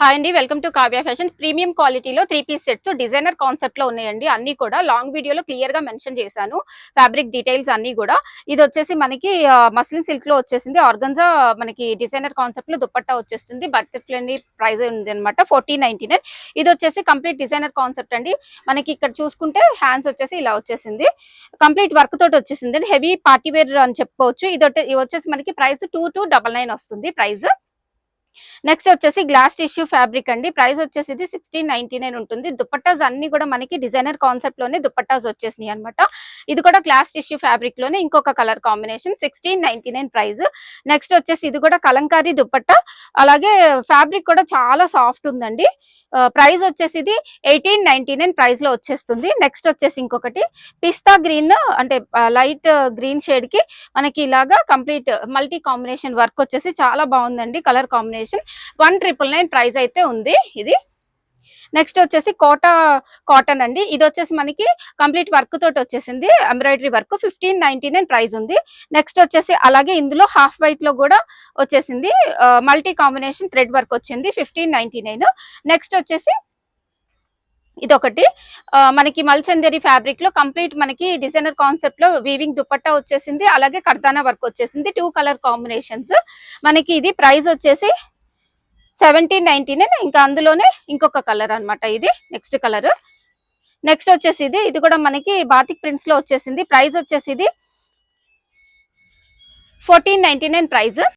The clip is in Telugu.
హాయ్ అండి, welcome to Kavya fashion. Premium క్వాలిటీలో 3 పీస్ సెట్స్ డిజైనర్ కాన్సెప్ట్ లో ఉన్నాయండి. అన్ని కూడా లాంగ్ వీడియోలో క్లియర్ గా మెన్షన్ చేశాను. ఫ్యాబ్రిక్ డీటెయిల్స్ అన్ని కూడా. ఇది వచ్చేసి మనకి మస్లిన్ సిల్క్ లో వచ్చేసింది. ఆర్గంజా మనకి డిజైనర్ కాన్సెప్ట్ లో దుపట్టా వచ్చేస్తుంది. బడ్జెట్ ఫ్రెండ్లీ ప్రైస్ ఉంది అనమాట, 1499. ఇది వచ్చేసి కంప్లీట్ డిజైనర్ కాన్సెప్ట్ అండి. మనకి ఇక్కడ చూసుకుంటే హ్యాండ్స్ వచ్చేసి ఇలా వచ్చేసింది. కంప్లీట్ వర్క్ తోటి వచ్చేసింది. హెవీ పార్టీ వేర్ అని చెప్పుకోవచ్చు. ఇది వచ్చేసి మనకి ప్రైస్ 2299 వస్తుంది ప్రైస్. నెక్స్ట్ వచ్చేసి గ్లాస్ టిష్యూ ఫ్యాబ్రిక్ అండి. ప్రైస్ వచ్చేసి ఇది 1699 ఉంటుంది. దుపట్టాస్ అన్ని కూడా మనకి డిజైనర్ కాన్సెప్ట్ లోనే దుపట్టాస్ వచ్చేసినాయి అనమాట. ఇది కూడా గ్లాస్ టిష్యూ ఫ్యాబ్రిక్ లోనే ఇంకొక కలర్ కాంబినేషన్, 1699 ప్రైస్. నెక్స్ట్ వచ్చేసి ఇది కూడా కలంకారీ దుపట్టా. అలాగే ఫ్యాబ్రిక్ కూడా చాలా సాఫ్ట్ ఉందండి. ప్రైస్ వచ్చేసి ఇది 1899 ప్రైస్ లో వచ్చేస్తుంది. నెక్స్ట్ వచ్చేసి ఇంకొకటి పిస్తా గ్రీన్, అంటే లైట్ గ్రీన్ షేడ్ కి మనకి ఇలాగా కంప్లీట్ మల్టీ కాంబినేషన్ వర్క్ వచ్చేసి చాలా బాగుందండి. కలర్ కాంబినేషన్ 1999 ప్రైస్ అయితే ఉంది ఇది. నెక్స్ట్ వచ్చేసి కాటన్ అండి. ఇది వచ్చేసి మనకి కంప్లీట్ వర్క్ తోటి వచ్చేసింది, ఎంబ్రాయిడరీ వర్క్. 1599 ప్రైస్ ఉంది. నెక్స్ట్ వచ్చేసి అలాగే ఇందులో హాఫ్ వైట్ లో కూడా వచ్చేసింది, మల్టీ కాంబినేషన్ థ్రెడ్ వర్క్ వచ్చింది, 1599. నెక్స్ట్ వచ్చేసి ఇదొకటి మనకి మల్చందేరి ఫ్యాబ్రిక్ లో కంప్లీట్ మనకి డిజైనర్ కాన్సెప్ట్ లో వీవింగ్ దుపట్టా వచ్చేసింది. అలాగే కర్దానా వర్క్ వచ్చేసింది. 2 కలర్ కాంబినేషన్స్. మనకి ఇది ప్రైస్ వచ్చేసి 1799. ఇంకా అందులోనే ఇంకొక కలర్ అనమాట ఇది. Next colour. నెక్స్ట్ వచ్చేసి ఇది కూడా మనకి బాతిక్ ప్రింట్స్ లో వచ్చేసింది. ప్రైస్ వచ్చేసి ఇది 1499 ప్రైస్.